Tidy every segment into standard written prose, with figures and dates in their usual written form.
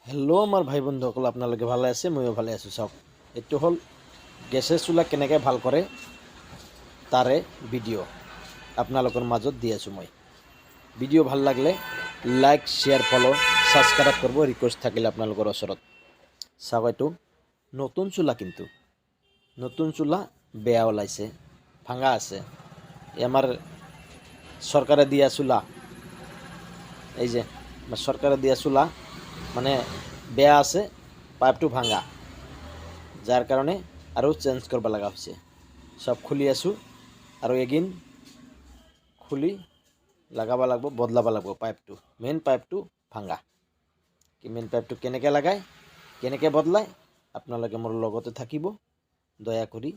Hello' আমাৰ ভাই বন্ধুসকল, আপোনালোকে ভালে আছে? ময়ো ভালে আছোঁ। চাওক, এইটো হ'ল গেছৰ চুলা কেনেকৈ ভাল কৰে তাৰে ভিডিঅ' আপোনালোকৰ মাজত দি আছোঁ মই। ভিডিঅ' ভাল লাগিলে লাইক, শ্বেয়াৰ, ফ'ল', ছাবস্ক্ৰাইব কৰিব ৰিকুৱেষ্ট থাকিলে আপোনালোকৰ ওচৰত। চাওক, এইটো নতুন চুলা, কিন্তু নতুন চুলা বেয়া ওলাইছে, ভাঙা আছে। এই আমাৰ চৰকাৰে দিয়া চুলা, এই যে চৰকাৰে দিয়া চুলা মানে বেয়া আছে, পাইপটো ভাঙা, যাৰ কাৰণে আৰু চেঞ্জ কৰিব লগা হৈছে। সব খুলি আছোঁ আৰু এগিন খুলি লগাব লাগিব, বদলাব লাগিব পাইপটো। মেইন পাইপটো ভাঙা। কি মেইন পাইপটো কেনেকৈ লগায়, কেনেকৈ বদলায়, আপোনালোকে মোৰ লগতে থাকিব দয়া কৰি।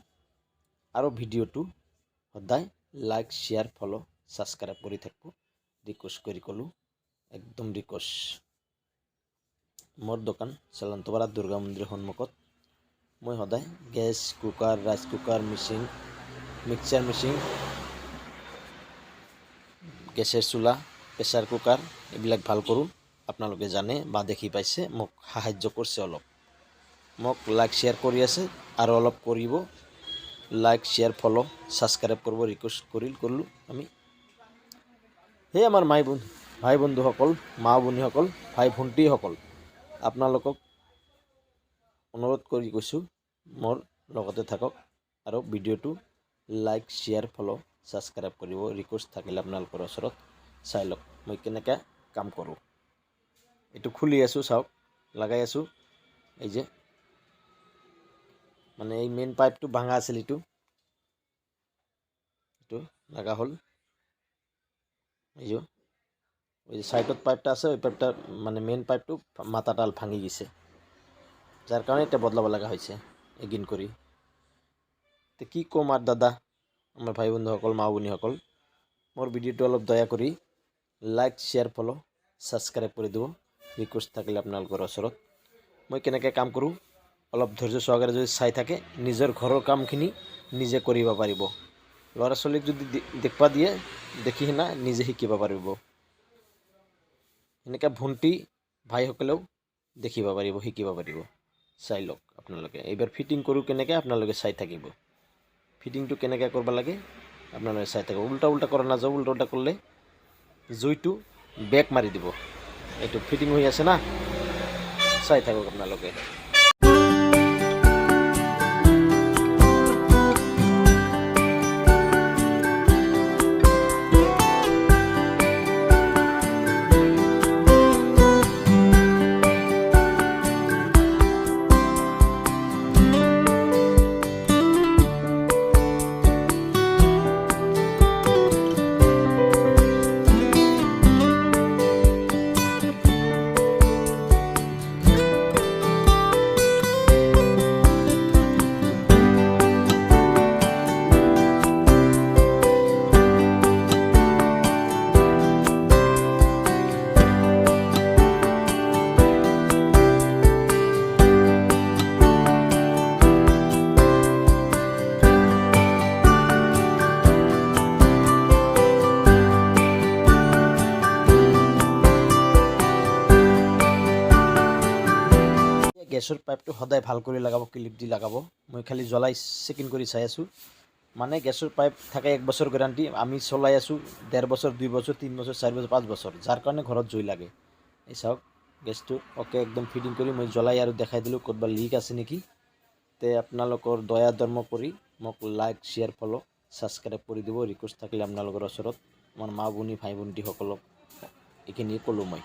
আৰু ভিডিঅ'টো সদায় লাইক, শ্বেয়াৰ, ফ'ল', ছাবস্ক্ৰাইব কৰি থাকিব ৰিকুৱেষ্ট কৰি ক'লোঁ, একদম ৰিকুৱেষ্ট। মোৰ দোকান চালান্তপাৰা দুৰ্গা মন্দিৰৰ সন্মুখত। মই সদায় gas, cooker, rice cooker, machine, mixer machine, গেছৰ চুলা, প্ৰেছাৰ কুকাৰ এইবিলাক ভাল কৰোঁ। আপোনালোকে জানে বা দেখি পাইছে, মোক সাহায্য কৰিছে অলপ। মোক লাইক, শ্বেয়াৰ কৰি আছে আৰু অলপ কৰিব। লাইক, শ্বেয়াৰ, ফ'ল', ছাবস্ক্ৰাইব কৰিব ৰিকুৱেষ্ট কৰিলোঁ আমি। সেই আমাৰ ভাই বন্ধুসকল, মা ভনীসকল, ভাই ভণ্টিসকল, আপোনালোকক অনুৰোধ কৰি কৈছোঁ, মোৰ লগতে থাকক আৰু ভিডিঅ'টো লাইক, শ্বেয়াৰ, ফ'ল', ছাবস্ক্ৰাইব কৰিব ৰিকুৱেষ্ট থাকিলে আপোনালোকৰ ওচৰত। চাই লওক মই কেনেকৈ কাম কৰোঁ। এইটো খুলি আছোঁ, চাওক, লগাই আছোঁ। এই যে মানে এই মেইন পাইপটো ভাঙা আছিল, এইটো লগা হ'ল। এই যে সাইডত পাইপটা আছে, ওই পাইপটা মানে মেইন পাইপটো মাথাডাল ভাঙি গেছে, যার কারণে এটা বদলাব লগা হয়েছে এগিন কৰি। তো কি কম আৰ দাদা, আমাৰ ভাই বন্ধুসকল, মা ভনীসকল, মোৰ ভিডিঅ'টো অলপ দয়া কৰি লাইক, শ্বেয়াৰ, ফ'ল', ছাবস্ক্ৰাইব কৰি দিব ৰিকুৱেষ্ট থাকিলে আপোনালোকৰ ওচৰত। মই কেনেকৈ কাম কৰোঁ অলপ ধৈৰ্য সহকাৰে যদি চাই থাকে, নিজৰ ঘৰৰ কামখিনি নিজে কৰিব পাৰিব। ল'ৰা ছোৱালীক যদি দেখবা দিয়ে, দেখি কিনা নিজে শিকিব পাৰিব। এনেকৈ ভণ্টি ভাইসকলেও দেখিব পাৰিব, শিকিব পাৰিব। চাই লওক আপোনালোকে। এইবাৰ ফিটিং কৰোঁ কেনেকৈ, আপোনালোকে চাই থাকিব। ফিটিংটো কেনেকৈ কৰিব লাগে আপোনালোকে চাই থাকিব। উল্টা উল্টা কৰা নাযাব, উল্টা উল্টা কৰিলে জুইটো বেক মাৰি দিব। এইটো ফিটিং হৈ আছে না, চাই থাকক আপোনালোকে। গেছৰ পাইপটো সদায় ভাল কৰি লগাব, ক্লিপ দি লগাব। মই খালি জ্বলাই চেকিং কৰি চাই আছোঁ। মানে গেছৰ পাইপ থাকে 1 বছৰ গেৰাণ্টি, আমি চলাই আছোঁ 1.5 বছৰ, 2 বছৰ, 3 বছৰ, 4 বছৰ, 5 বছৰ, যাৰ কাৰণে ঘৰত জুই লাগে। এই চাওক, গেছটো অ'কে একদম ফিটিং কৰি মই জ্বলাই আৰু দেখাই দিলোঁ ক'ৰবাত লিক আছে নেকি। তে আপোনালোকৰ দয়া ধৰ্ম কৰি মোক লাইক, শ্বেয়াৰ, ফ'ল', ছাবস্ক্ৰাইব কৰি দিব ৰিকুৱেষ্ট থাকিলে আপোনালোকৰ ওচৰত। আমাৰ মা ভনী, ভাই ভণ্টিসকলক এইখিনি ক'লোঁ মই।